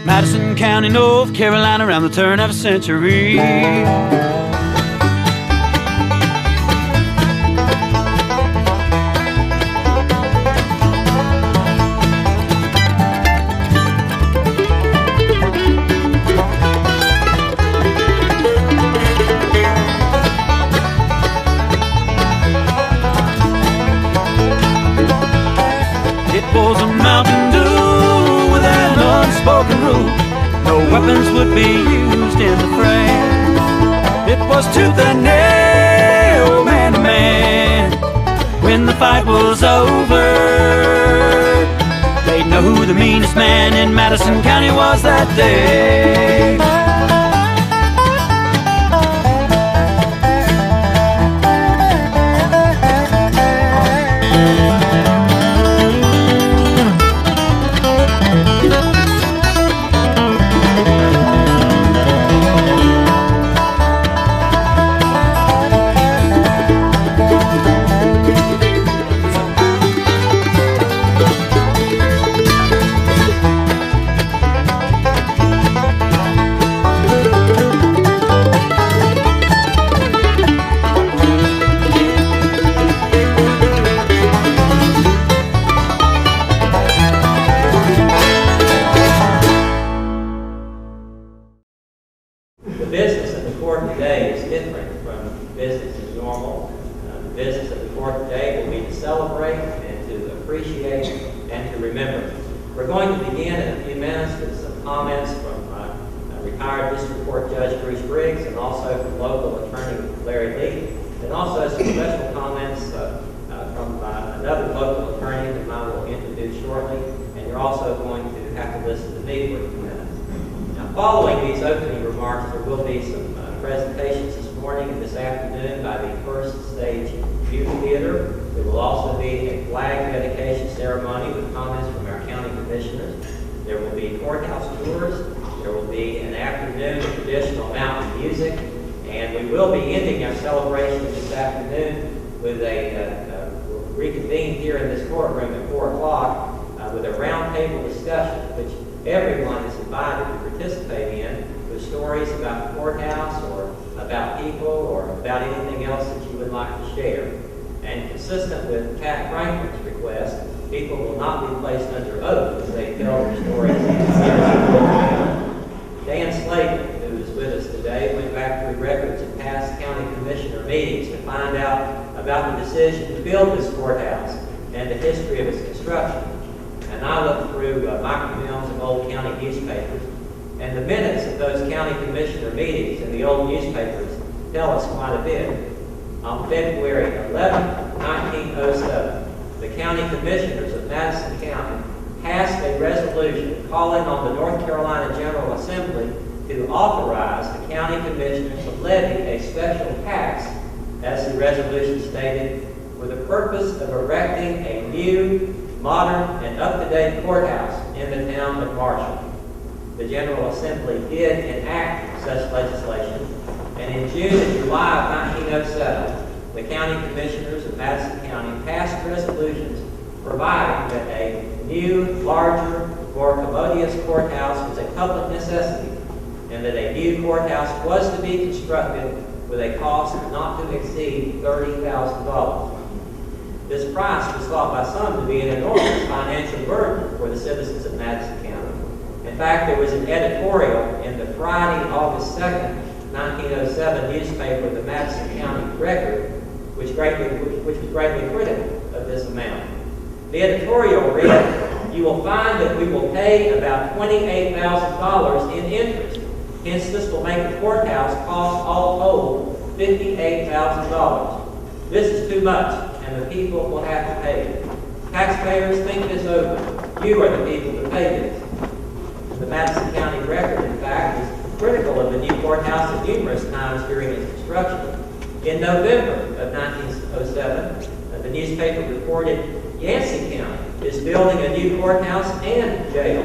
Madison County, North Carolina, around the turn of a century. Was a Mountain Dew with an unspoken rule: no weapons would be used in the fray. It was tooth and nail, man to man. When the fight was over, they'd know who the meanest man in Madison County was that day. Following these opening remarks, there will be some presentations this morning and this afternoon by the First Stage Youth Theater. There will also be a flag dedication ceremony with comments from our county commissioners. There will be courthouse tours. There will be an afternoon of traditional mountain music. And we will be ending our celebration this afternoon with we'll reconvene here in this courtroom at 4 o'clock with a roundtable discussion, which everyone is invited to participate in, with stories about the courthouse or about people or about anything else that you would like to share. And consistent with Kat Franklin's request, people will not be placed under oath as they tell their stories. Dan Slayton, who is with us today, went back through records of past county commissioner meetings to find out about the decision to build this courthouse and the history of its construction. And I looked through microfilms of old county newspapers, and the minutes of those county commissioner meetings in the old newspapers tell us quite a bit. On February 11, 1907, the county commissioners of Madison County passed a resolution calling on the North Carolina General Assembly to authorize the county commissioners to levy a special tax, as the resolution stated, for the purpose of erecting a new, modern, and up-to-date courthouse in the town of Marshall. The General Assembly did enact such legislation, and in June and July of 1907, the county commissioners of Madison County passed resolutions providing that a new, larger, more commodious courthouse was a public necessity, and that a new courthouse was to be constructed with a cost not to exceed $30,000. This price was thought by some to be an enormous financial burden for the citizens of Madison County. In fact, there was an editorial in the Friday, August 2nd, 1907 newspaper, the Madison County Record, which was greatly critical of this amount. The editorial read, "You will find that we will pay about $28,000 in interest. Hence, this will make the courthouse cost all told $58,000. This is too much, and the people will have to pay it. Taxpayers, think this over. You are the people to pay this." The Madison County Record, in fact, is critical of the new courthouse at numerous times during its construction. In November of 1907, the newspaper reported Yancey County is building a new courthouse and jail,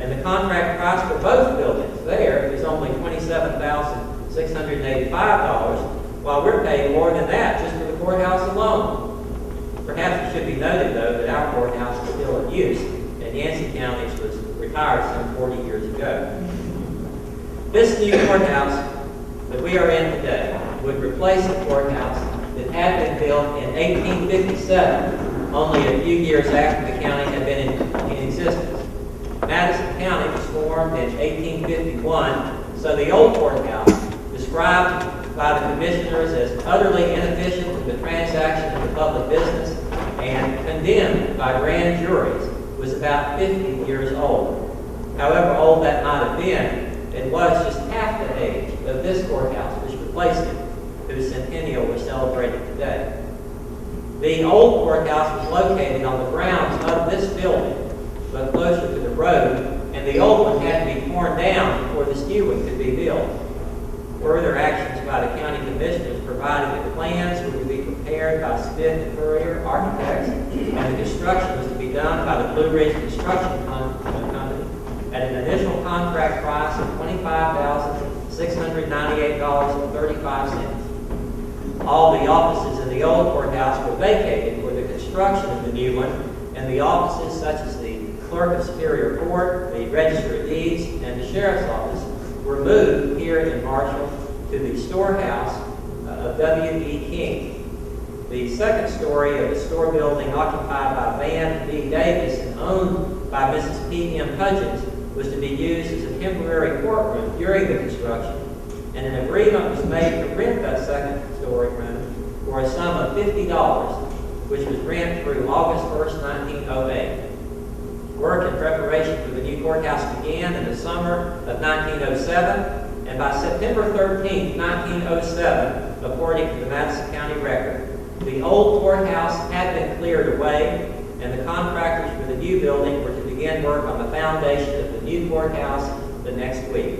and the contract price for both buildings there is only $27,685, while we're paying more than that just for the courthouse alone. Perhaps it should be noted, though, that our courthouse is still in use, and Yancey County's was retired some 40 years ago. This new courthouse that we are in today would replace the courthouse that had been built in 1857, only a few years after the county had been in existence. Madison County was formed in 1851, so the old courthouse, described by the commissioners as utterly inefficient in the transaction of the public business and condemned by grand juries, was about 50 years old. However old that might have been, it was just half the age of this courthouse which replaced it, whose centennial we're celebrating today. The old courthouse was located on the grounds of this building, but closer to the road, and the old one had to be torn down before this new one could be built. Further actions by the county commissioners provided that plans were to be prepared by Smith and Furrier Architects, and the construction was to be done by the Blue Ridge Construction Company at an initial contract price of $25,698.35. All the offices in the old courthouse were vacated for the construction of the new one, and the offices such as the Clerk of Superior Court, the Register of Deeds, and the Sheriff's Office were moved here in Marshall to the storehouse of W.E. King. The second story of the store building occupied by Van B. Davis and owned by Mrs. P.M. Hudgens was to be used as a temporary courtroom during the construction, and an agreement was made to rent that second story room for a sum of $50, which was rent through August 1st, 1908. Work in preparation for the new courthouse began in the summer of 1907, and by September 13, 1907, according to the Madison County record, the old courthouse had been cleared away, and the contractors for the new building were to begin work on the foundation of the new courthouse the next week.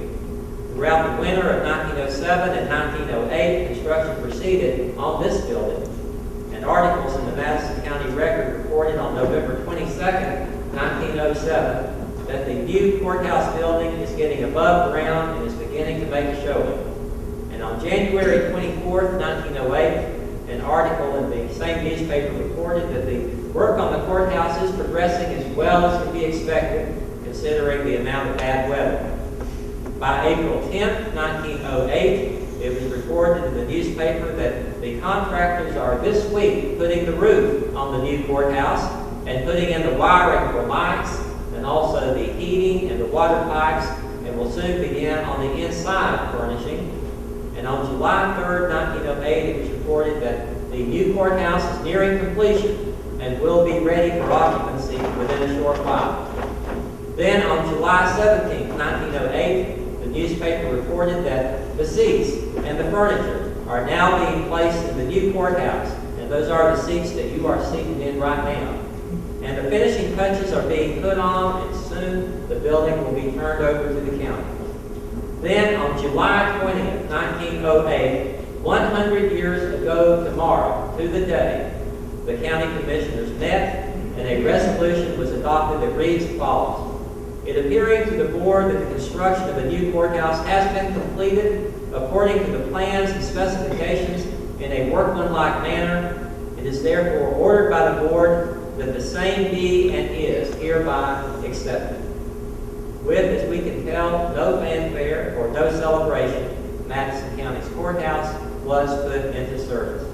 Throughout the winter of 1907 and 1908, construction proceeded on this building, and articles in the Madison County record reported on November 22nd, 1907, that the new courthouse building is getting above ground and is beginning to make a showing. And on January 24th, 1908, an article in the same newspaper reported that the work on the courthouse is progressing as well as could be expected, considering the amount of bad weather. By April 10th, 1908, it was reported in the newspaper that the contractors are this week putting the roof on the new courthouse and putting in the wiring for lights and also the heating and the water pipes, and will soon begin on the inside furnishing. And on July 3rd, 1908, it was reported that the new courthouse is nearing completion and will be ready for occupancy within a short while. Then on July 17th, 1908, the newspaper reported that the seats and the furniture are now being placed in the new courthouse, and those are the seats that you are seated in right now. And the finishing touches are being put on, and soon the building will be turned over to the county. Then on July 20th, 1908, 100 years ago tomorrow, to the day, the county commissioners met, and a resolution was adopted that reads as follows. It appearing to the board that the construction of the new courthouse has been completed according to the plans and specifications in a workmanlike manner, it is therefore ordered by the board that the same be and is hereby accepted. With, as we can tell, no fanfare or no celebration, Madison County's courthouse was put into service.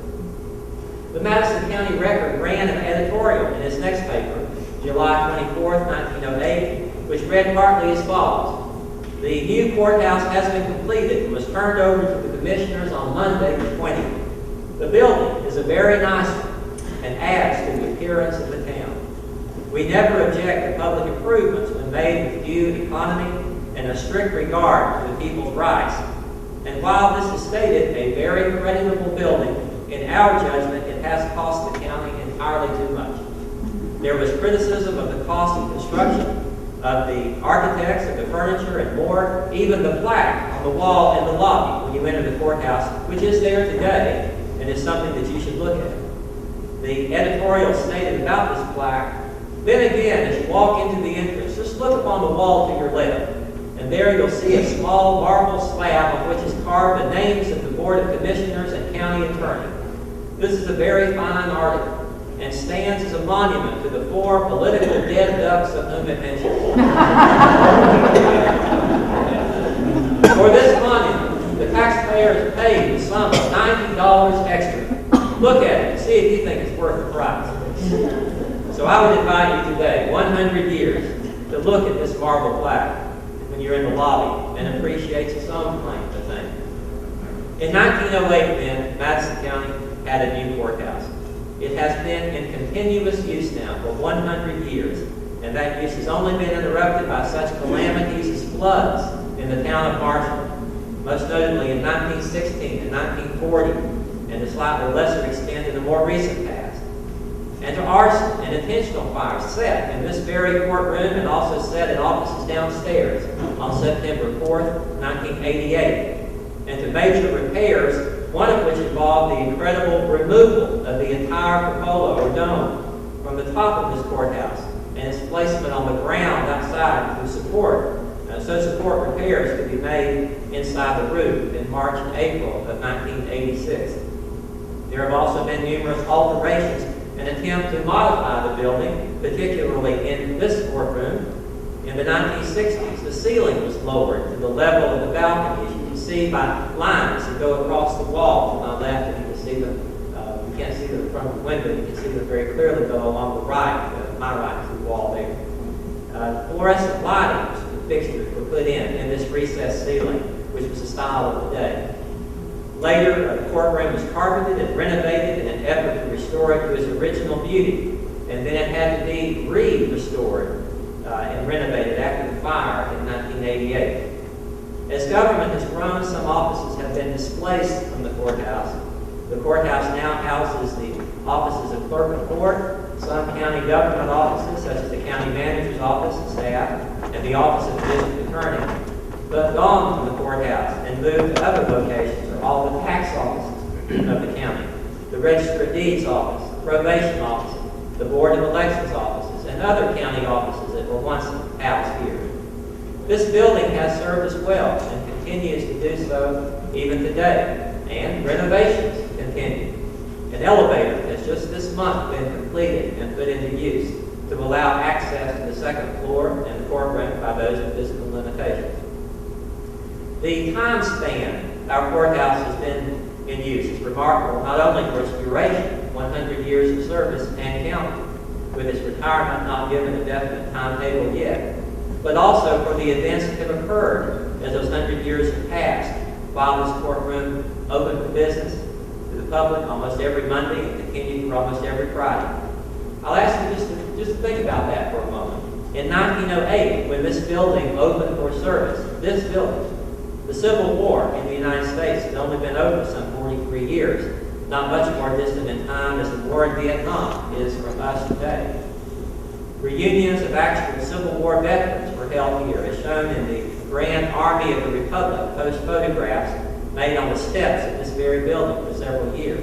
The Madison County Record ran an editorial in its next paper, July 24th, 1908, which read partly as follows. The new courthouse has been completed and was turned over to the commissioners on Monday the 20th. The building is a very nice one and adds to the appearance of the town. We never object to public improvements when made with due economy and a strict regard to the people's rights. And while this is stated a very creditable building, in our judgment it has cost the county entirely too much. There was criticism of the cost of construction, of the architects, of the furniture, and more, even the plaque on the wall in the lobby when you enter the courthouse, which is there today and is something that you should look at. The editorial stated about this plaque, then again, as you walk into the entrance, just look upon the wall to your left, and there you'll see a small marble slab on which is carved the names of the Board of Commissioners and County Attorney. This is a very fine article, and stands as a monument to the 4 political dead ducks of whom it mentions. For this monument, the taxpayers paid the sum of $90 extra. Look at it and see if you think it's worth the price. So I would invite you today, 100 years, to look at this marble plaque when you're in the lobby and appreciate its own claim to fame. In 1908, then, Madison County had a new courthouse. It has been in continuous use now for 100 years, and that use has only been interrupted by such calamities as floods in the town of Marshall, most notably in 1916 and 1940, and to slightly lesser extent in the more recent past, and to arson and intentional fires set in this very courtroom and also set in offices downstairs on September 4th, 1988, and to major repairs, one of which involved the incredible removal of the entire cupola or dome from the top of this courthouse and its placement on the ground outside to support repairs could be made inside the roof in March and April of 1986. There have also been numerous alterations and attempts to modify the building, particularly in this courtroom. In the 1960s, the ceiling was lowered to the level of the balcony, as you can see by lines that go across the wall to my left, and you can see them. You can't see them from the window. You can see them very clearly go along the right, my right to the wall there. Fluorescent lighting fixtures were put in this recessed ceiling, which was the style of the day. Later, the courtroom was carpeted and renovated in an effort to restore it to its original beauty, and then it had to be restored and renovated after the fire in 1988. As government has grown, some offices have been displaced from the courthouse. The courthouse now houses the offices of clerk of court, some county government offices, such as the county manager's office and staff, and the office of the district attorney. But gone from the courthouse and moved to other locations are all the tax offices of the county, the register of deeds office, the probation office, the board of elections offices, and other county offices that were once housed here. This building has served us well and continues to do so even today, and renovations continue. An elevator has just this month been completed and put into use to allow access to the second floor and the courtroom by those with physical limitations. The time span our courthouse has been in use is remarkable, not only for its duration, 100 years of service and counting, with its retirement not given a definite timetable yet, but also for the events that have occurred as those 100 years have passed, while this courtroom opened for business to the public almost every Monday and continued for almost every Friday. I'll ask you just to think about that for a moment. In 1908, when this building opened for service, this building, the Civil War in the United States had only been open some 43 years, not much more distant in time as the war in Vietnam is from us today. Reunions of actual Civil War veterans were held here, as shown in the Grand Army of the Republic post photographs made on the steps of this very building for several years.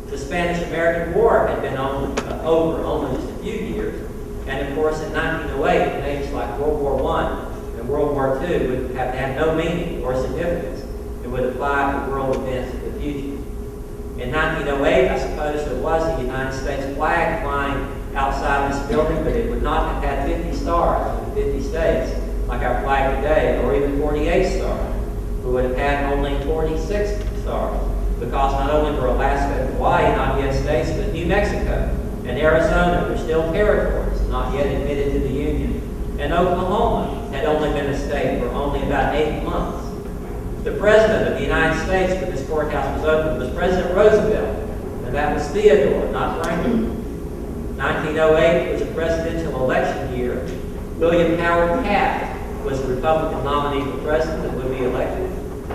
The Spanish-American War had been over only just a few years, and of course in 1908, names like World War I and World War II would have had no meaning or significance. It would apply to world events of the future. In 1908, I suppose there was a United States flag flying outside this building, but it would not have had 50 stars in 50 states like our flag today, or even 48 stars. We would have had only 46 stars, because not only were Alaska and Hawaii not yet states, but New Mexico and Arizona were still territories, not yet admitted to the Union. And Oklahoma had only been a state for only about 8 months. The President of the United States when this courthouse was opened was President Roosevelt, and that was Theodore, not Franklin. 1908 was a presidential election year. William Howard Taft was the Republican nominee for president that would be elected.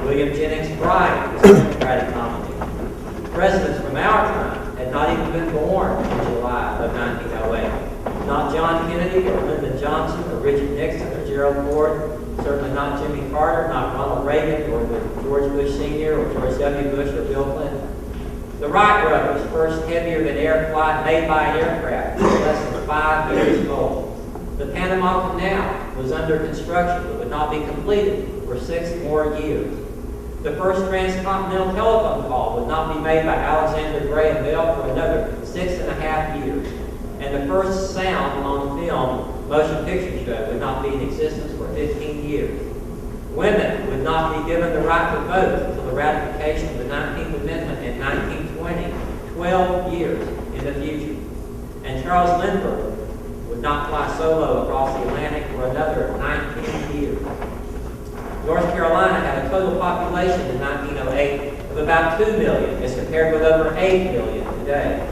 William Jennings Bryan was the Democratic nominee. Presidents from our time had not even been born in July of 1908. Not John Kennedy or Lyndon Johnson or Richard Nixon or Gerald Ford, certainly not Jimmy Carter, not Ronald Reagan or George Bush Sr. or George W. Bush or Bill Clinton. The Wright brothers' first heavier-than-air flight made by an aircraft was less than 5 years old. The Panama Canal was under construction but would not be completed for 6 more years. The first transcontinental telephone call would not be made by Alexander Graham Bell for another 6.5 years. And the first sound on film motion picture show would not be in existence for 15 years. Women would not be given the right to vote until the ratification of the 19th Amendment in 1920, 12 years in the future. And Charles Lindbergh would not fly solo across the Atlantic for another 19 years. North Carolina had a total population in 1908 of about 2 million as compared with over 8 million today.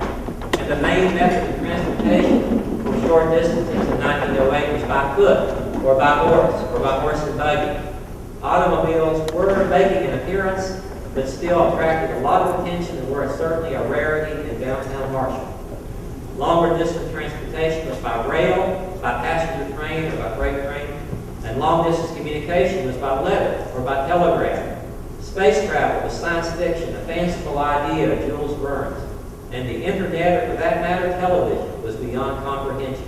And the main method of transportation for short distances in 1908 was by foot, or by horse and buggy. Automobiles were making an appearance, but still attracted a lot of attention and were certainly a rarity in downtown Marshall. Longer distance transportation was by rail, by passenger train, or by freight train, and long distance communication was by letter or by telegraph. Space travel was science fiction, a fanciful idea of Jules Verne's, and the internet, or for that matter, television, was beyond comprehension.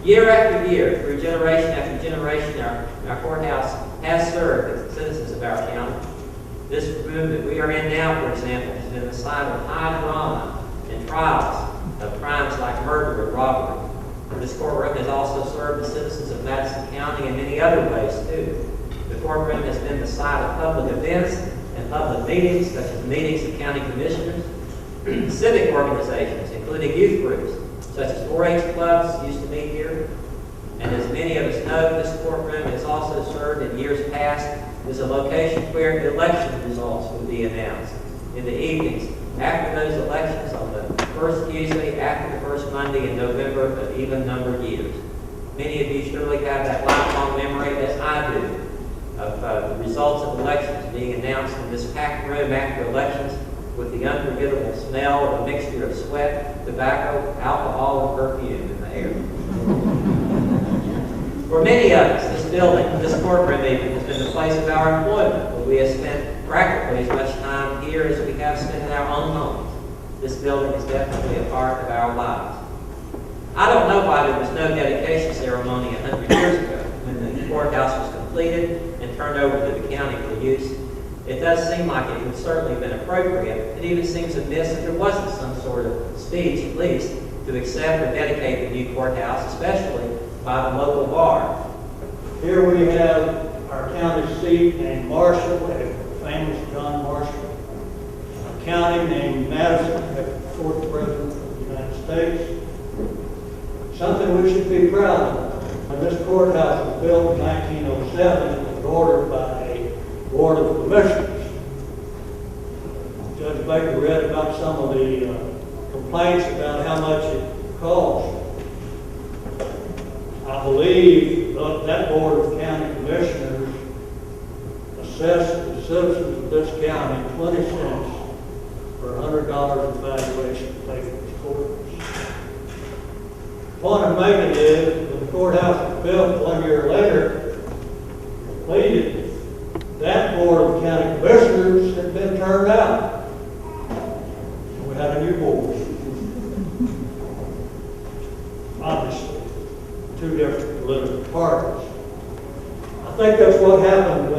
Year after year, through generation after generation, our courthouse has served the citizens of our county. This room that we are in now, for example, has been the site of high drama and trials of crimes like murder and robbery. This courtroom has also served the citizens of Madison County in many other ways, too. The courtroom has been the site of public events and public meetings, such as meetings of county commissioners, civic organizations, including youth groups, such as 4-H clubs used to meet here. And as many of us know, this courtroom has also served in years past as a location where election results would be announced in the evenings after those elections on the first Tuesday after the first Monday in November of even-numbered years. Many of you surely have that lifelong memory, as I do, of the results of elections being announced in this packed room after elections with the unforgettable smell of a mixture of sweat, tobacco, alcohol, and perfume in the air. For many of us, this building, this courtroom even, has been the place of our employment, where we have spent practically as much time here as we have spent in our own homes. This building is definitely a part of our lives. I don't know why there was no dedication ceremony 100 years ago when the courthouse was completed and turned over to the county for use. It does seem like it would certainly have been appropriate. It even seems amiss that there wasn't some sort of speech, at least, to accept or dedicate the new courthouse, especially by the local bar. Here we have our county seat named Marshall, famous John Marshall. A county named Madison, the 4th President of the United States. Something we should be proud of. When this courthouse was built in 1907, it was ordered by a Board of Commissioners. Judge Baker read about some of the complaints about how much it cost. I believe that Board of County Commissioners assessed the citizens of this county 20 cents for $100 in valuation to pay for this courthouse. The point I'm making is, when the courthouse was built 1 year later, completed, that Board of County Commissioners had been turned out. We had a new board. Obviously, two different political parties. I think that's what happened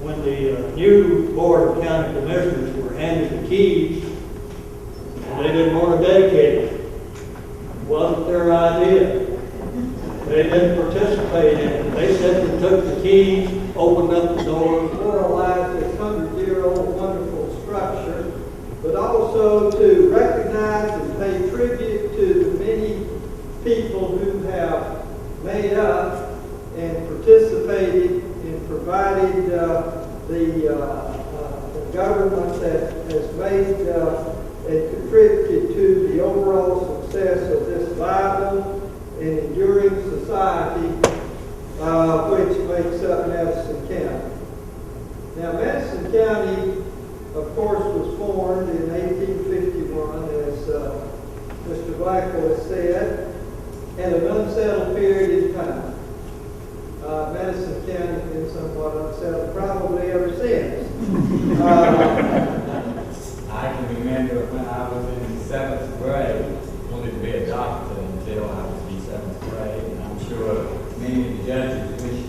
when the new Board of County Commissioners were handed the keys, and they didn't want to dedicate it. It wasn't their idea. They didn't participate in it. They simply took the keys, opened up the doors, memorialize this 100-year-old wonderful structure, but also to recognize and pay tribute to the many people who have made up and participated in providing the government that has made and contributed to the overall success of this vital and enduring society which makes up Madison County. Now, Madison County, of course, was formed in 1851, as Mr. Blackwell has said, and an unsettled period in time. Madison County has been somewhat unsettled probably ever since. I can remember when I was in 7th grade, wanted to be a doctor until I was in 7th grade, and I'm sure many of the judges wish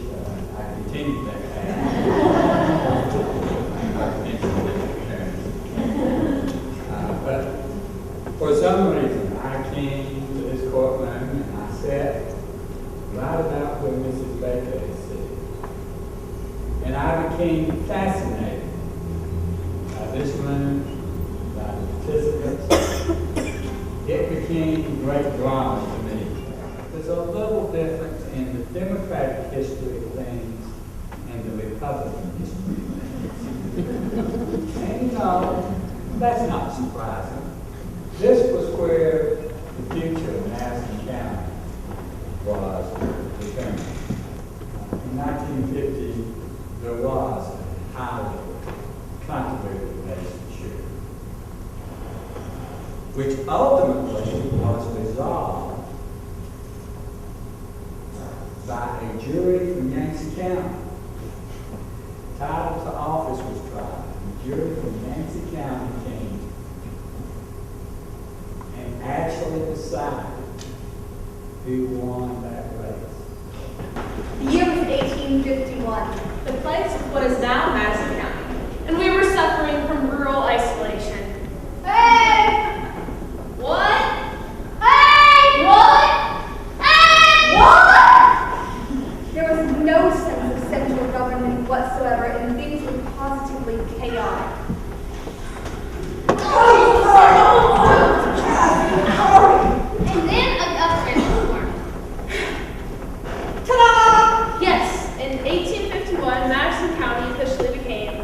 I continued that path. some reason, I came to this courtroom and I sat right about where Mrs. Baker is sitting. And I became fascinated by this room, by the participants. It became great drama to me. There's a little difference in the Democratic history of things and the Republican history of things. And you know, that's not surprising. This was where the future of Madison County was determined. In 1950, there was a highly controversial relationship, which ultimately was resolved by a jury from Yancey County. Title to office was tried. The jury from Yancey County came and actually decided who won that race. The year was 1851. The place was what is now Madison County, and we were suffering from rural isolation. Hey! What? Hey! What? Hey! What? There was no sense of central government whatsoever, and things were positively chaotic. And then a government was formed. Ta-da! Yes, in 1851, Madison County officially became a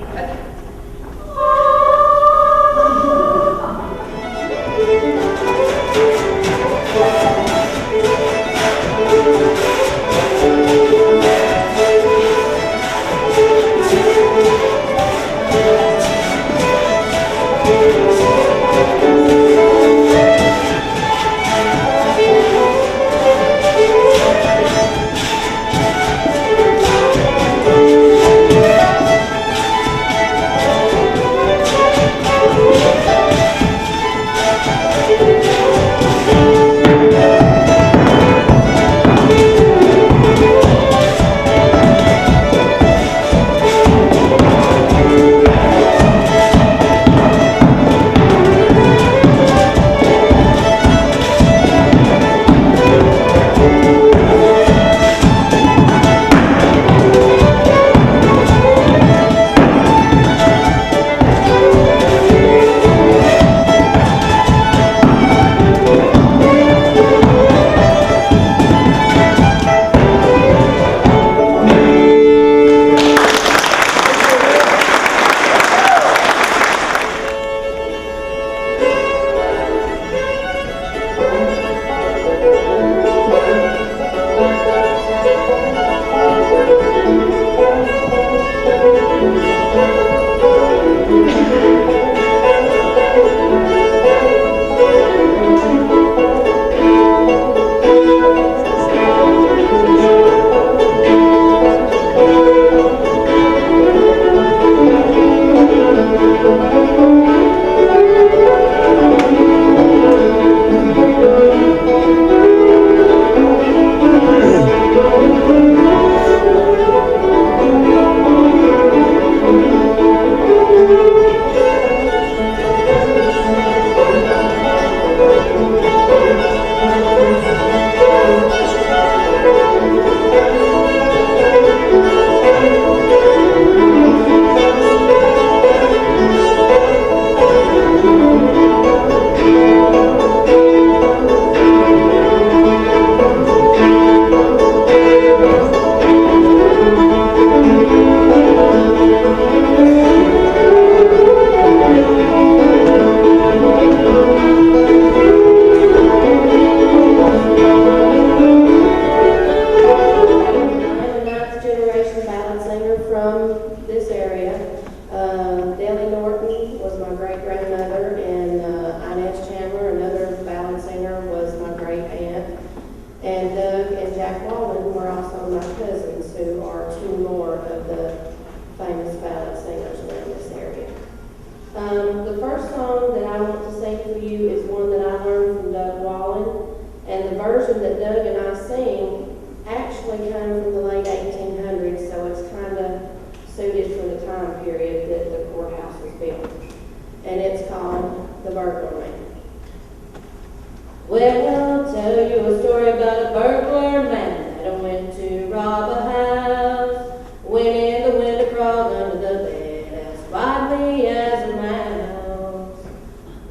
rob a house. Went in the window, crawled under the bed, as quietly as a mouse.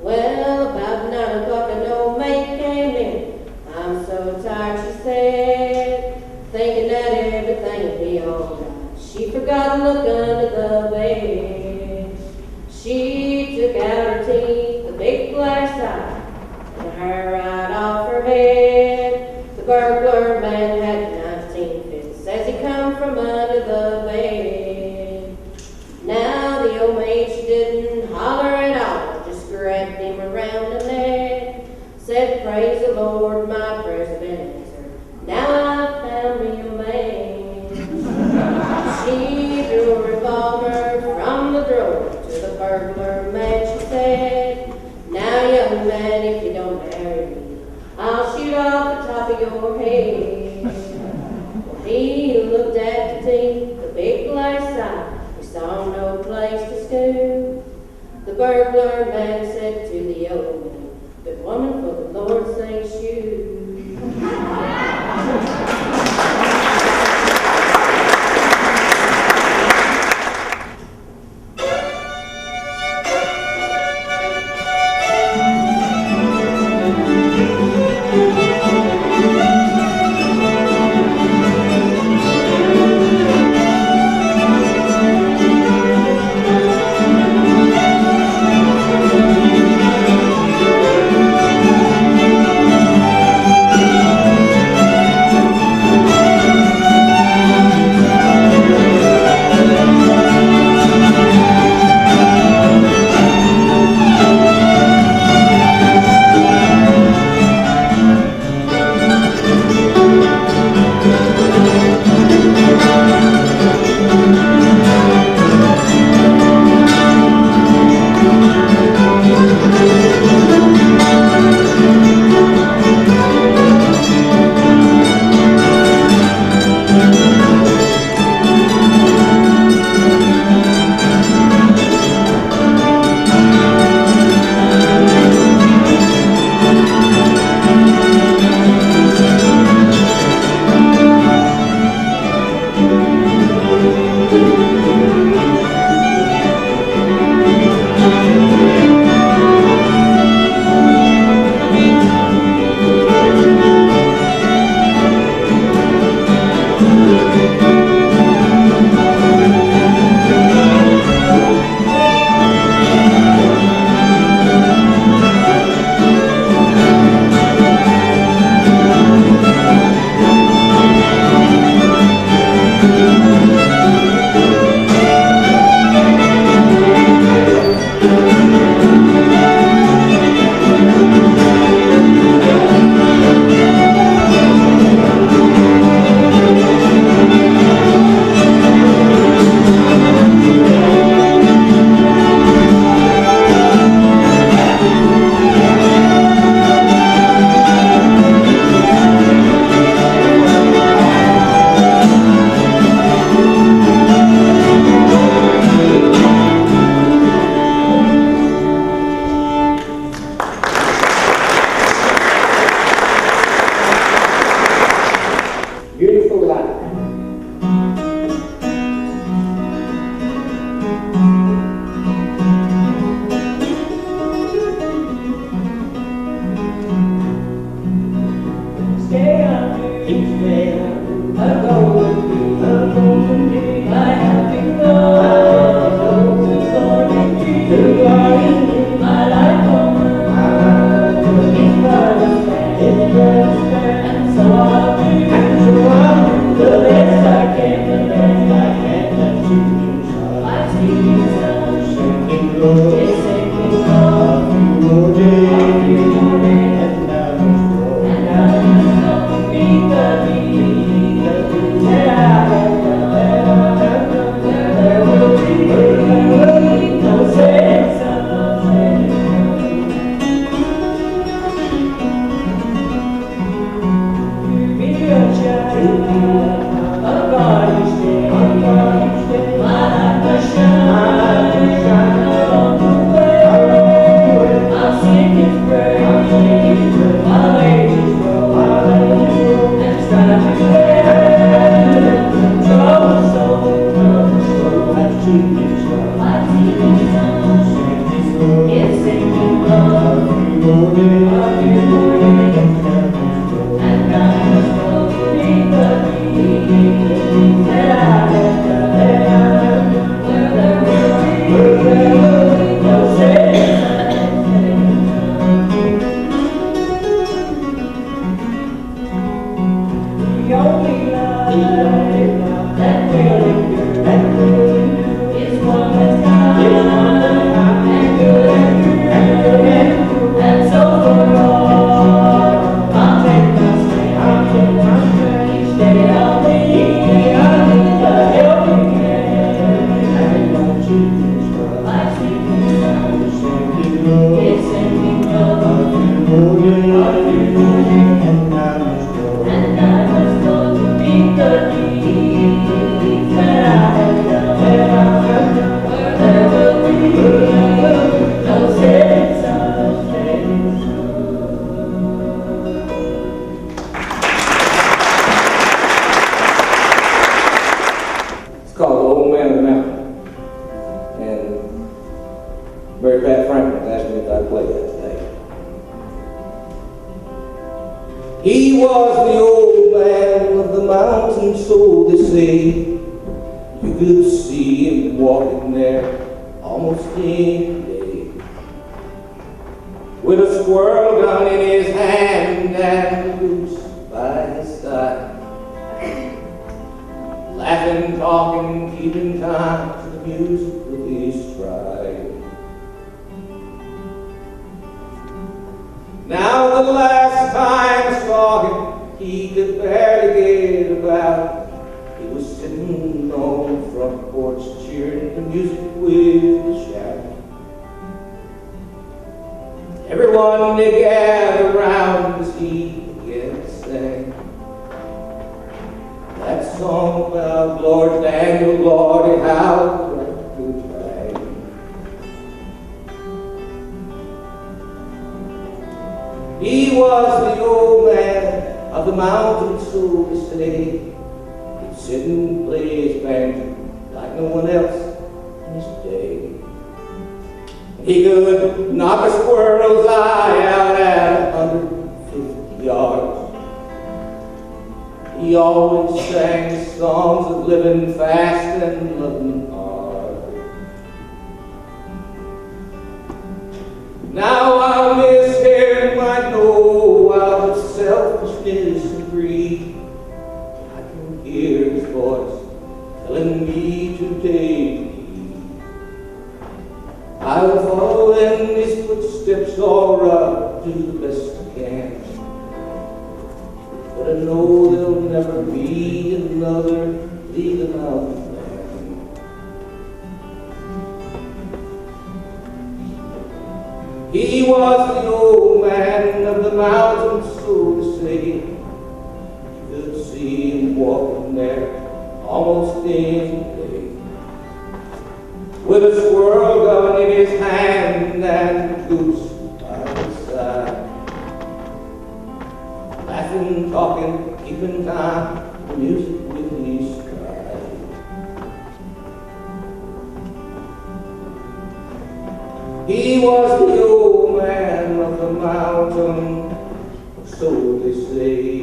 Well, about 9 o'clock an old maid came in. I'm so tired, she said, thinking that everything would be alright. She forgot to look under the bed. She took out her teeth, the big black eye, and her right off her head. The burglar man had 19 fits as he come from under the bed. Now the old maid, she didn't holler at all, just grabbed him around the neck. Said, praise the Lord, my prayers have been answered. Now I've found me a man. She drew a revolver from the drawer to the burglar man. She said, now young man, if you don't marry me, I'll shoot off the top of your head. Well, he looked at the teeth, the big glass eye. He saw no place to scoot. The burglar man said to the old man, good woman, for the Lord's sake, shoot. He was the old man of the mountain, so they say. You could see him walking there almost any day, with a squirrel gun in his hand and a goose by his side, laughing, talking, keeping time to the music of his stride. Now the last time I saw him, he could barely get about. He was sitting on the front porch cheering the music with a shout. Everyone they gathered around as he began to sing that song about Lord Daniel, Lordy, how the right good rang. He was the old man of the mountain, so to say. He'd sit and play his banjo like no one else in his day. He could knock a squirrel's eye out at 150 yards. He always sang songs of living fast and loving hard. Now I'll miss him, I know, out of selfishness and greed. I can hear his voice telling me today. I'll follow in his footsteps, all right, do the best I can. But I know there'll never be another Leave the Mountain Man. He was the old man of the mountain, so to say. You could see him walking there almost any day, with a squirrel gun in his hand and a goose by his side, laughing, talking, keeping time, the music with his stride. He was the old man of the mountain, so they say.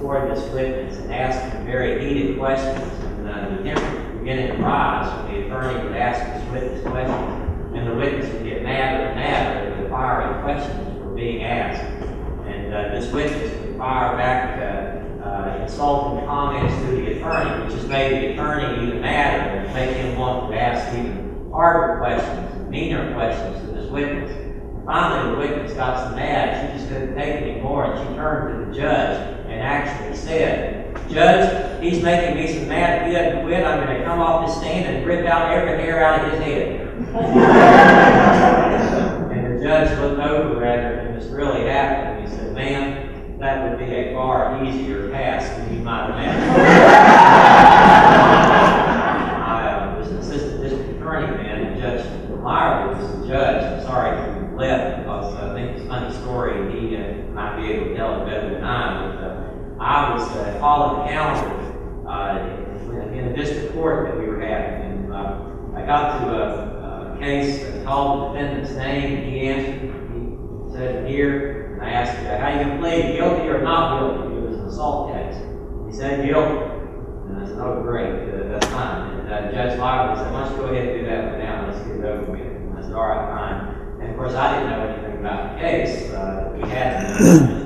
before this witness and asked him very heated questions. And the temperature was beginning to rise when the attorney would ask this witness questions. And the witness would get madder and madder as the fiery questions were being asked. And this witness would fire back insulting comments to the attorney, which just made the attorney even madder and make him want to ask even harder questions, meaner questions to this witness. Finally, the witness got so mad, she just couldn't take it anymore, and she turned to the judge and actually said, "Judge, he's making me so mad. If he doesn't quit, I'm going to come off this stand and rip out every hair out of his head." And the judge looked over at her and was really happy, and he said, "Ma'am, that would be a far easier task than you might imagine." I was an assistant district attorney then, and Judge Meyer was the judge. I'm sorry he left because I think it's a funny story, and he might be able to tell it better than I. But I was calling the calendar in the district court that we were having, and I got to a case that called the defendant's name, and he answered. He said, "Here." And I asked him, "How you going to plead, guilty or not guilty?" It was an assault case. He said, "Guilty." And I said, "Oh, great, that's fine." And Judge Lively said, "Why don't you go ahead and do that for now, let's get it over with." And I said, "All right, fine." And of course, I didn't know anything about the case. We had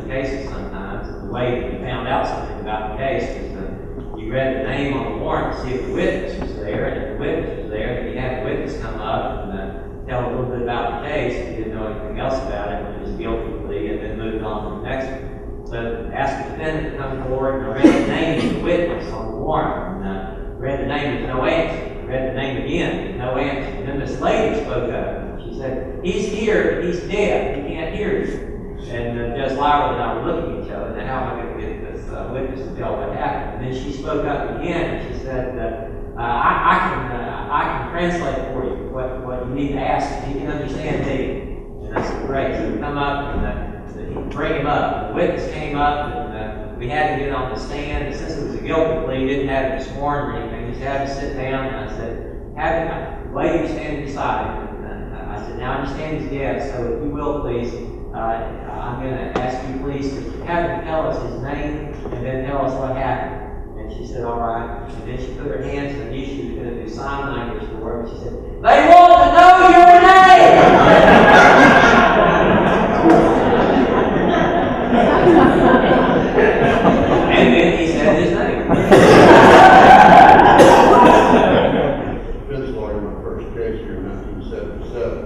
cases sometimes. And the way that you found out something about the case was that you read the name on the warrant to see if the witness was there. And if the witness was there, then you had the witness come up and tell a little bit about the case. If you didn't know anything else about it, it was a guilty plea, and then moved on to the next one. So asked the defendant to come forward, and I read the name of the witness on the warrant. And read the name, there's no answer. Read the name again, there's no answer. And then this lady spoke up. She said, "He's here, but he's dead. He can't hear you." And Judge Lively and I were looking at each other, now how am I going to get this witness to tell what happened? And then she spoke up again, and she said, I can translate for you what you need to ask if you can understand me. And I said, "Great." So we come up and bring him up. The witness came up, and we had to get on the stand. And since it was a guilty plea, he didn't have to be sworn or anything. He just had to sit down. And I said, "Have the lady standing beside him." And I said, "Now I understand he's dead, so if you will, please, I'm going to ask you, please, to have him tell us his name and then tell us what happened." And she said, "All right." And then she put her hands on the issue, going to do sign language for her. And she said, "They want to know your name!" And then he said his name. Defense lawyer in my first case here in 1977.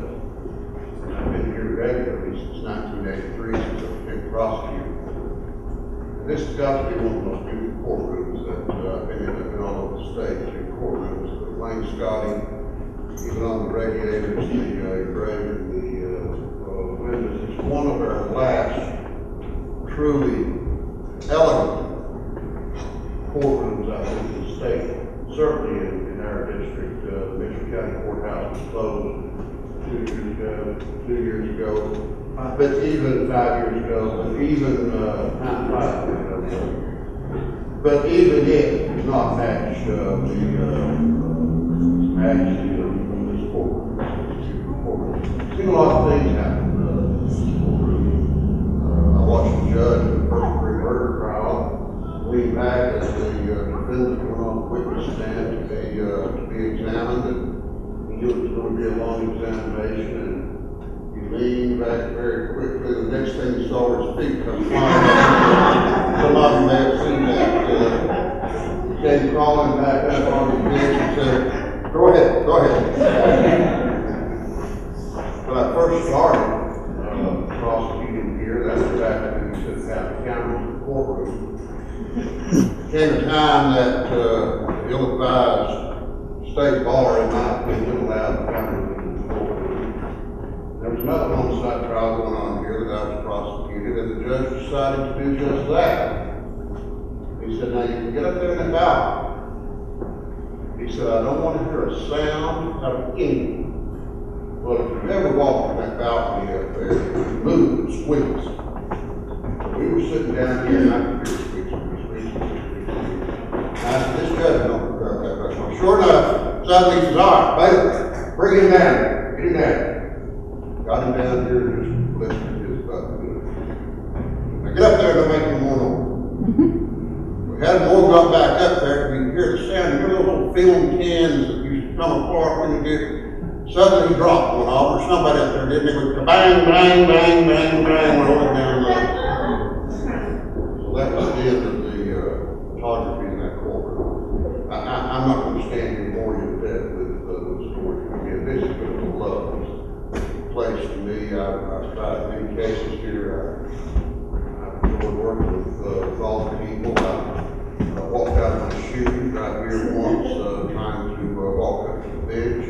And I've been here regularly since 1983, since I became prosecutor. And this has got to be one of the most beautiful courtrooms that I've been in all over the state. Two courtrooms, the wainscoting, even on the radiators, the engraving, the windows. It's one of our last truly elegant courtrooms out in the state. Certainly in our district, the Mitchell County Courthouse was closed 2 years ago. But even 5 years ago, but even but even it does not match the majesty of this courtroom. Seen a lot of things happen in this courtroom. I watched the judge in the first degree murder trial lean back as the defendant went on the witness stand to be examined, and he knew it was going to be a long examination, and he leaned back very quickly. The next thing he saw were his feet come flying up. Some of you may have seen that. He came crawling back up on his bench and said, Go ahead. When I first started prosecuting here, that was back when we took out the cameras in the courtroom. There came a time that ill-advised state bar, in my opinion, allowed the cameras in the courtroom. There was another homicide trial going on here that I was prosecuted, and the judge decided to do just that. He said, "Now you can get up there in the balcony." He said, "I don't want to hear a sound out of anything. Well, if you ever walk in that balcony up there, it moves and squeaks." We were sitting down here, and I could hear squeaks. I said, "This judge don't regard that much." Well, sure enough, suddenly he says, "All right, Baylor, bring him down. Get him down." Got him down here and just listened to his butt. Now get up there and don't make any more noise. had them all got back up there, you could hear the sound, you hear those little film cans that used to come apart when you get, suddenly he dropped one off, or somebody up there did, and it was bang, bang, bang, bang, bang, rolling down the. So that was the end of the photography in that courtroom. I'm not going to stand here and bore you to death with the story. Again, this has been a lovely place to me. I've tried many cases here. I've enjoyed working with all the people. I walked out of my shoes right here once, trying to walk up to the bench.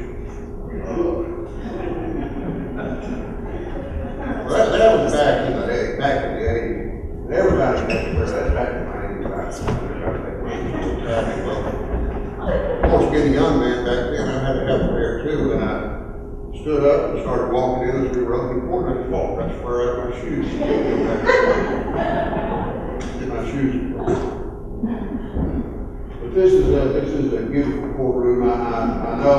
Well, that was back in the 80s. Everybody had to wear that back in my 80s. Of course, being a young man back then, I had to have a pair too, and I stood up and started walking in as we were opening court. I just walked right square out of my shoes. Get my shoes. But this is a beautiful courtroom. I know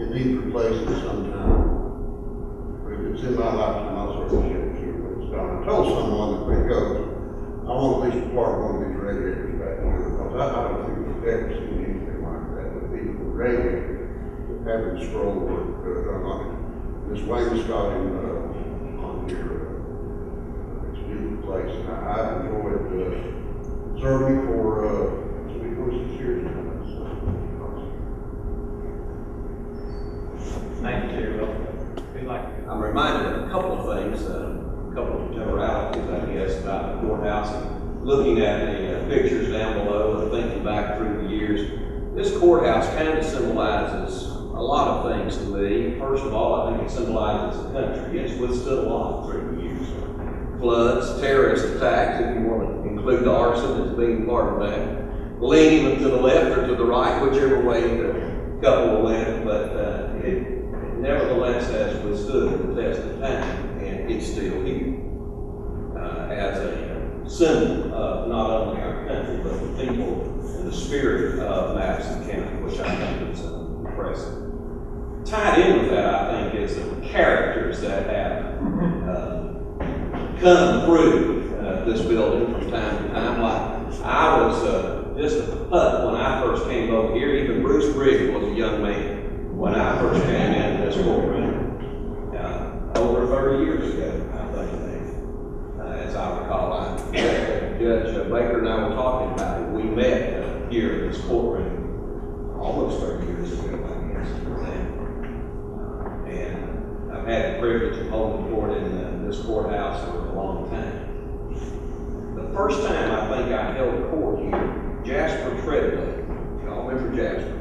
it needs replacing sometime. But if it's in my lifetime, I'll certainly shed a tear when it's done. I told someone that when it goes, I want at least part of one of these radiators back here, because I don't think we've ever seen anything like that with these radiators having scroll work done on it. This wainscoting on here, it's a beautiful place, and I've enjoyed serving for 26 years now. Thank you, Terry. I'm reminded of a couple of things, a couple of generalities, I guess, about the courthouse. Looking at the pictures down below and thinking back through the years, this courthouse kind of symbolizes a lot of things to me. First of all, I think it symbolizes the country. It's withstood a lot through the years. Floods, terrorist attacks, if you want to include the arson as being part of that. Leaning to the left or to the right, whichever way the couple went, but it nevertheless has withstood the test of time, and it's still here as a symbol of not only our country, but the people and the spirit of Madison County, which I think is impressive. Tied in with that, I think, is the characters that have come through this building from time to time. Like I was just a pup when I first came over here. Even Bruce Briggs was a young man when I first came into this courtroom over 30 years ago, I think, as I recall. Judge Baker and I were talking about it. We met here in this courtroom almost 30 years ago, I guess. And I've had the privilege of holding court in this courthouse for a long time. The first time I think I held court here, Jasper Treadway, y'all remember Jasper,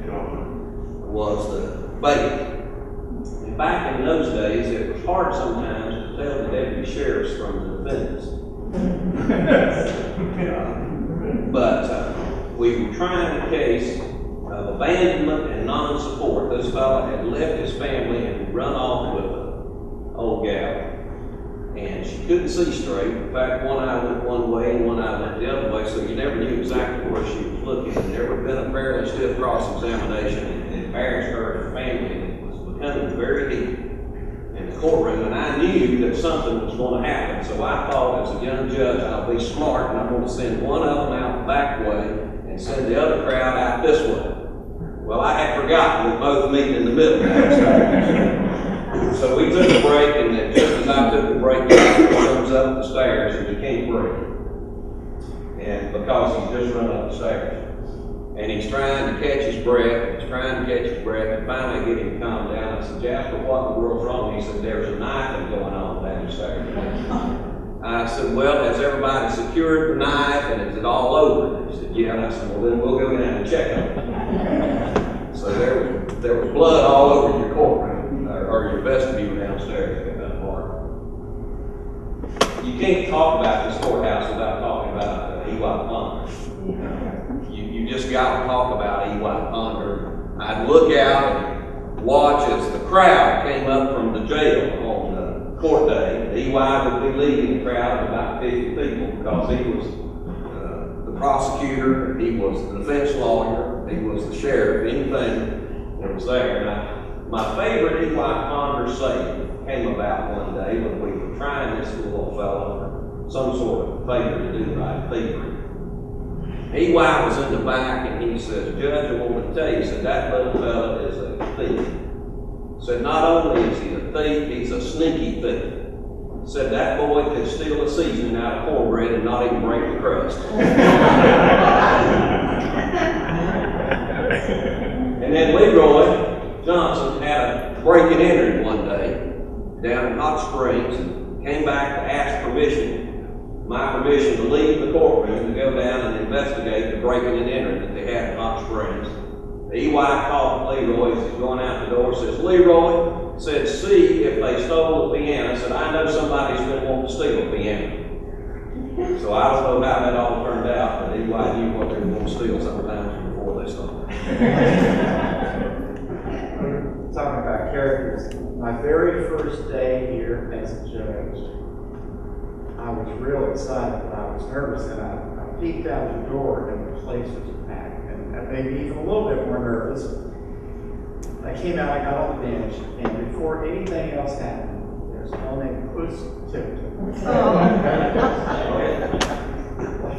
was the bailiff. And back in those days, it was hard sometimes to tell the deputy sheriffs from the defendants. But we were trying a case of abandonment and non-support. This fellow had left his family and run off with an old gal. And she couldn't see straight. In fact, one eye went one way and one eye went the other way, so you never knew exactly where she was looking. And there had been a fairly stiff cross-examination, and it embarrassed her and her family, and it was becoming very heated in the courtroom. And I knew that something was going to happen, so I thought, as a young judge, I'll be smart, and I'm going to send one of them out the back way and send the other crowd out this way. Well, I had forgotten we both meet in the middle. So we took a break, and then just as I took the break, he comes up the stairs and he can't breathe. And because he's just run up the stairs. And he's trying to catch his breath, and finally get him calmed down. I said, Jasper, what in the world's wrong? He said, there's a knifing going on down the stairs. I said, well, has everybody secured the knife, and is it all over? He said, yeah. And I said, well, then we'll go down and check on it. So there was blood all over your courtroom. Or your vestibule downstairs at that part. You can't talk about this courthouse without talking about E.Y. Ponder. You just got to talk about E.Y. Ponder. I'd look out and watch as the crowd came up from the jail on court day. E.Y. would be leading a crowd of about 50 people because he was the prosecutor, he was the defense lawyer, he was the sheriff, anything that was there. And my favorite E.Y. Ponder saying came about one day when we were trying this little fellow for some sort of favor to do right, thievery. EY was in the back, and he says, Judge, I want to tell you, he said, that little fella is a thief. Said, not only is he a thief, he's a sneaky thief. Said, that boy could steal a seasoning out of cornbread and not even break the crust. And then Leroy Johnson had a break and enter one day down in Hot Springs and came back to ask permission, my permission to leave the courtroom to go down and investigate the breaking and entering that they had in Hot Springs. The EY called Leroy as he's going out the door, says, Leroy, said, see if they stole the piano. Said, I know somebody's been wanting to steal a piano. So I don't know how that all turned out, but EY knew what they were going to steal sometimes before they stole. Talking about characters, my very first day here as a judge, I was real excited, but I was nervous, and I peeked out the door and the place was packed, and maybe even a little bit more nervous. I came out, I got on the bench, and before anything else happened, there's a fellow named Puss Tipton.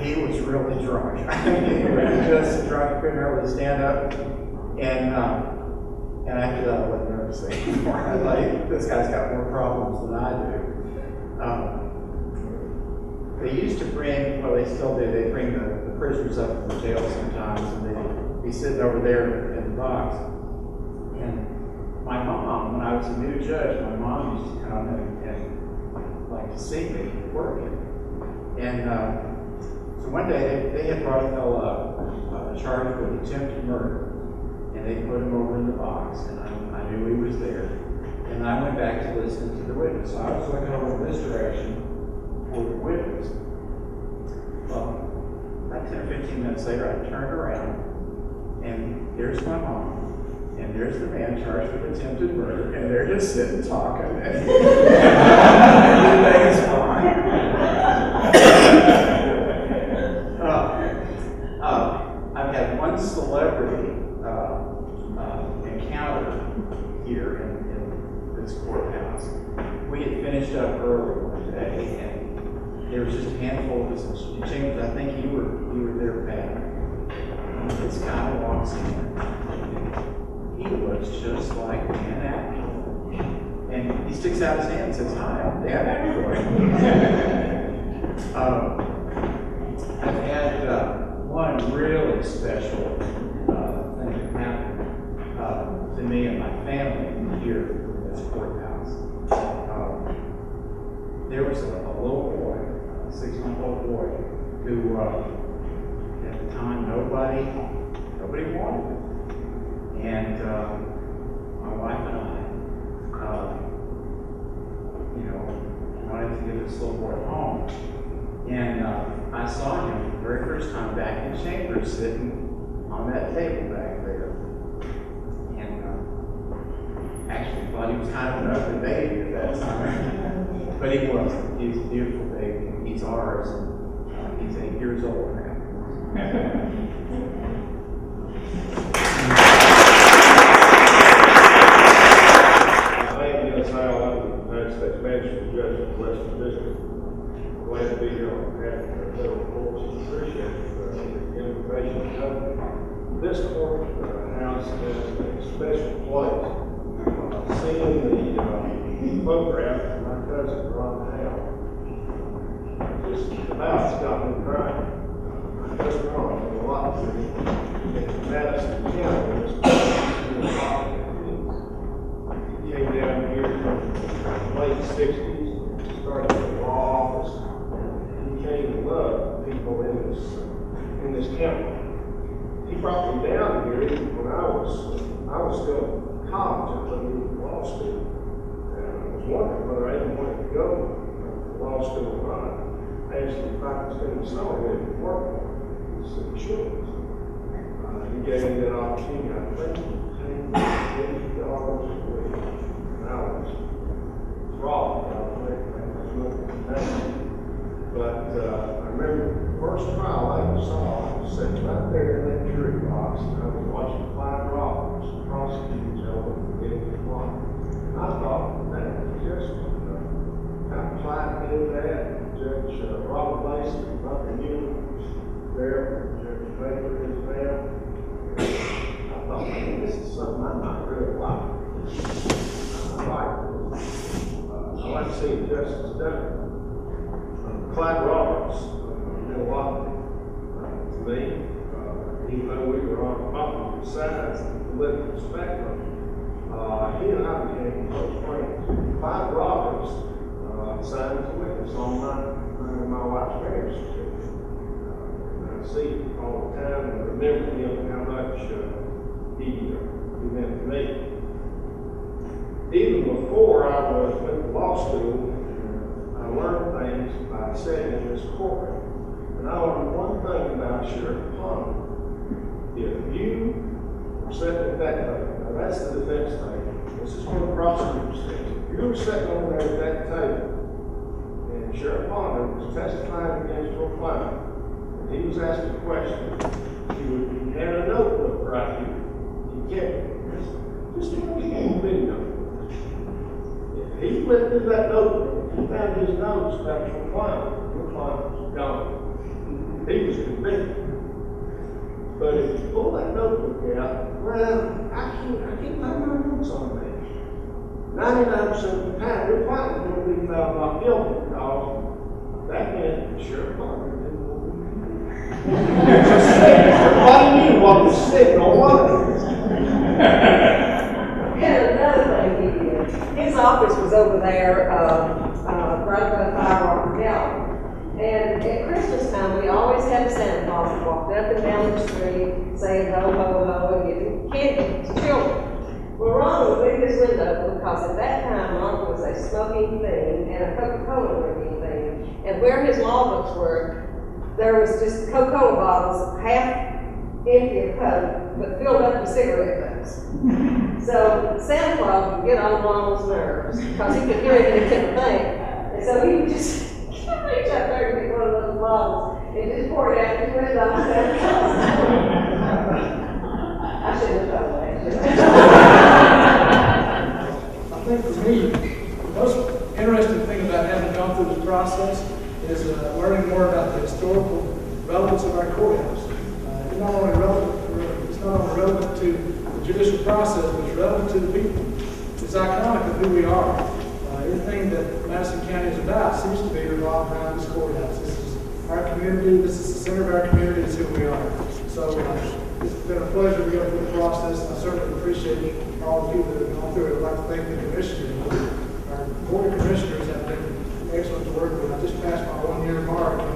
He was really drunk. He was just drunk, couldn't hardly stand up, and after that, I wasn't nervous anymore. I was like, this guy's got more problems than I do. They used to bring, well, they still do, they bring the prisoners up from the jail sometimes, and they'd be sitting over there in the box. And my mom, when I was a new judge, my mom used to come and like to see me working. And so one day they had brought a fellow up, charged with attempted murder. And they put him over in the box, and I knew he was there. And I went back to listen to the witness. So I was looking over in this direction for the witness. Well, about 10 or 15 minutes later, I turned around, and there's my mom, and there's the man charged with attempted murder, and they're just sitting talking, and everything's fine. I've had one celebrity encounter here in this courthouse. We had finished up early one day, and there was just a handful of us in chambers. I think you were there, Pat. And this guy walks in. He looks just like Dan Aykroyd. And he sticks out his hand and says, "Hi, I'm Dan Aykroyd." I've had one really special thing happen to me and my family here in this courthouse. There was a little boy, a 6-month-old boy, who at the time nobody wanted him. And my wife and I, wanted to get this little boy home. And I saw him the very first time back in chambers sitting on that table back there. And actually thought he was kind of an ugly baby at that time. But he wasn't. He's a beautiful baby. He's ours. And he's 8 years old now. United States Magistrate Judge of the Western District. Glad to be here on behalf of the federal courts and appreciate the invitation to come. This courthouse has a special place. Seeing the photograph of my cousin Ron Howell just about got me crying. My cousin Ron was a lot of in Madison County. He came down here from late 60s, started a law office, and he came to love people in this county. He brought me down here when I was still in college and put me in law school. And I was wondering whether I even wanted to go to law school or not. I asked him if I could spend the summer with him working. He said, sure. He gave me that opportunity. I think $10 a week. And I was wrong. But I remember the first trial I ever saw, I was sitting right there in that jury box, and I was watching Clyde Roberts prosecute each other for getting his wife. And I thought, man, just how Clyde did that, Judge Robert Mason, Dr. Newman, there, Judge even though we were on opposite sides of the political spectrum, he and I became close friends. Clyde Roberts signed as a witness on my wife's marriage certificate. I see him all the time and remember him how much he meant to me. Even before I went to law school, I learned things by sitting in this courtroom. And I learned one thing about Sheriff Palmer. If you were sitting at that table, now that's the defense table. This is what the prosecutor says. If you were sitting over there at that table, and Sheriff Palmer was testifying against your client, and he was asking questions, he had a notebook right here. He kept just a little video. He went through that notebook, he found his notes about your client was gone. He was convicted. But if you pull that notebook out, well, I can't find my notes on that. 99% of the time, your client was going to be found not guilty because that meant the Sheriff Palmer didn't want to be everybody knew what was sitting on what. Yeah, another thing he did, his office was over there, right by the firearm gallery. And at Christmas time, we always had a Santa Claus that walked up and down the street saying ho, ho, ho, and giving candy to children. Well, Ron would leave his window because at that time, Ron was a smoking thing and a Coca-Cola drinking thing. And where his law books were, there was just Coca-Cola bottles, half empty of Coke, but filled up with cigarette butts. So Santa Claus would get on Ronald's nerves because he could hear it and he couldn't think. And so he would just reach up there and get one of those bottles and just pour it out his window on Santa Claus. I shouldn't have done that. I think for me, the most interesting thing about having gone through this process is learning more about the historical relevance of our courthouse. It's not only relevant to the judicial process, but it's relevant to the people. It's iconic of who we are. Everything that Madison County is about seems to be revolved around this courthouse. This is our community. This is the center of our community. It's who we are. So it's been a pleasure to go through the process. I certainly appreciate all of you that have gone through it. I'd like to thank the commissioners. Our board of commissioners have been excellent to work with. I just passed my 1-year mark, and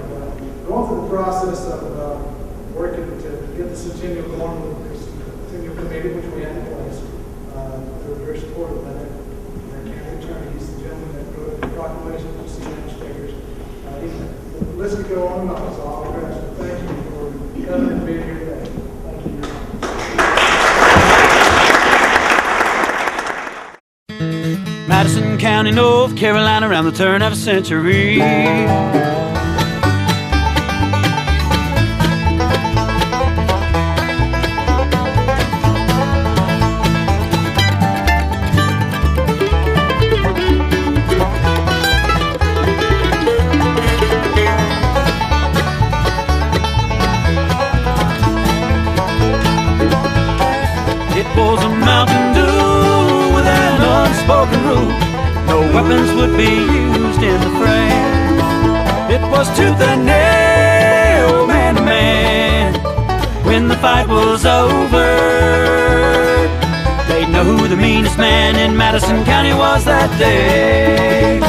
going through the process of working to get the Centennial going with the Centennial committee, which we had in place. They were very supportive of that. Our county attorney, he's the gentleman that wrote the proclamation to city administrators. The list could go on and on, so I'll address it. Thank you for coming and being here today. Thank you. Madison County, North Carolina, around the turn of a century. It was a Mountain Dew with an unspoken rule. No weapons would be used in the fray. It was tooth and nail, man to man. When the fight was over, they'd know who the meanest man in Madison County was that day.